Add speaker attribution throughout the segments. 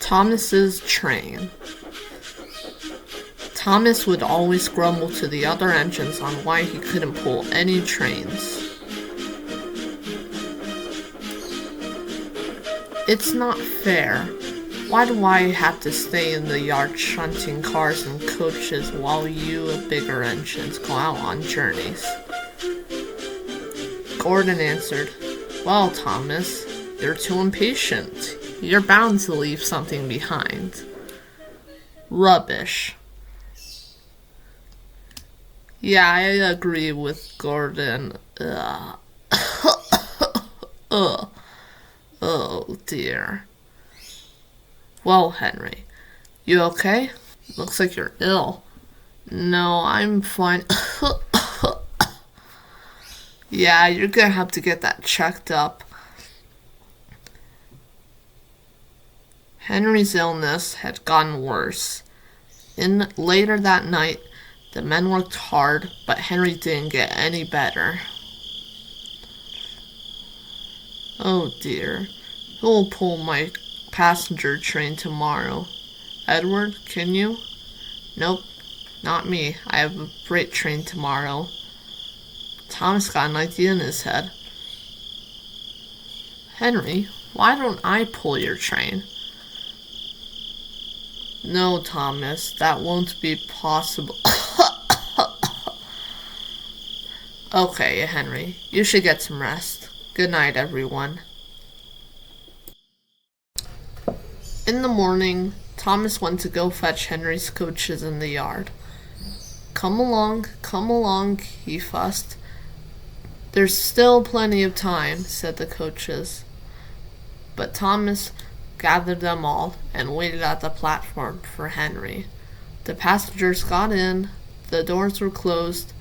Speaker 1: Thomas's train. Thomas would always grumble to the other engines on why he couldn't pull any trains. It's not fair. Why do I have to stay in the yard shunting cars and coaches while you bigger engines go out on journeys? Gordon answered, "Well, Thomas, you're too impatient. You're bound to leave something behind." Rubbish. Yeah, I agree with Gordon. Oh dear. Well, Henry, you okay? Looks like you're ill. No, I'm fine. Yeah, you're gonna have to get that checked up. Henry's illness had gotten worse. Later that night, the men worked hard, but Henry didn't get any better. Oh dear, who will pull my passenger train tomorrow? Edward, can you? Nope, not me. I have a freight train tomorrow. Thomas got an idea in his head. Henry, why don't I pull your train? No, Thomas, that won't be possible. Okay, Henry, you should get some rest. Good night, everyone. In the morning, Thomas went to go fetch Henry's coaches in the yard. Come along, he fussed. There's still plenty of time, said the coaches. But Thomas gathered them all and waited at the platform for Henry. The passengers got in, the doors were closed,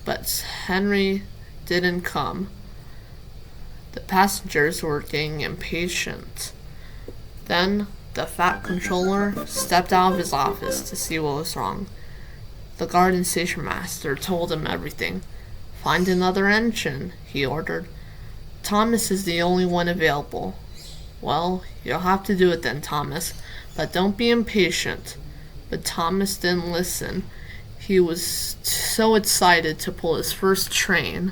Speaker 1: but Henry didn't come. The passengers were getting impatient. Then the fat controller stepped out of his office to see what was wrong. The guard and station master told him everything. Find another engine, he ordered. Thomas is the only one available. Well, you'll have to do it then, Thomas, but don't be impatient. But Thomas didn't listen. He was so excited to pull his first train.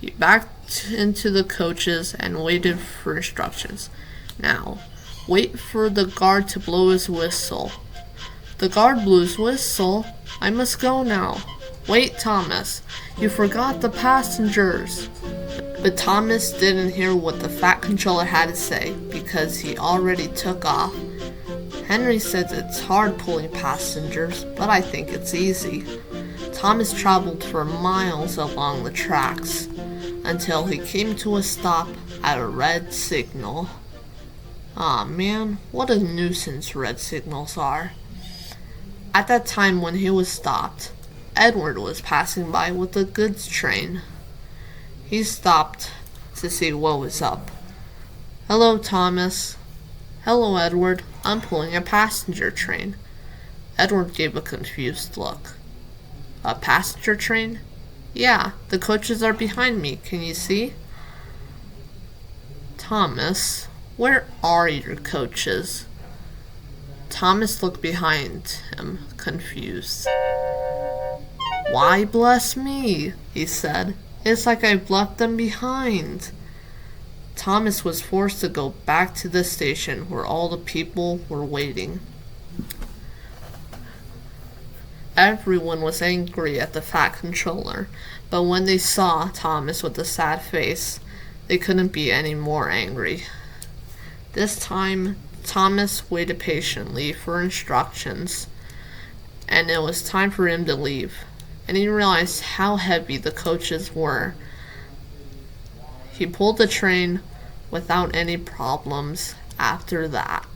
Speaker 1: He backed into the coaches and waited for instructions. Now, wait for the guard to blow his whistle. The guard blew his whistle. I must go now. Wait, Thomas. You forgot the passengers. But Thomas didn't hear what the fat controller had to say because he already took off. Henry says it's hard pulling passengers, but I think it's easy. Thomas traveled for miles along the tracks until he came to a stop at a red signal. Aw man, what a nuisance red signals are. At that time when he was stopped, Edward was passing by with a goods train. He stopped to see what was up. Hello, Thomas. Hello, Edward. I'm pulling a passenger train. Edward gave a confused look. A passenger train? Yeah, the coaches are behind me. Can you see? Thomas, where are your coaches? Thomas looked behind him, confused. Why, bless me, he said. It's like I've left them behind. Thomas was forced to go back to the station where all the people were waiting. Everyone was angry at the fat controller, but when they saw Thomas with a sad face, they couldn't be any more angry. This time, Thomas waited patiently for instructions, and it was time for him to leave, and he realized how heavy the coaches were. He pulled the train without any problems after that.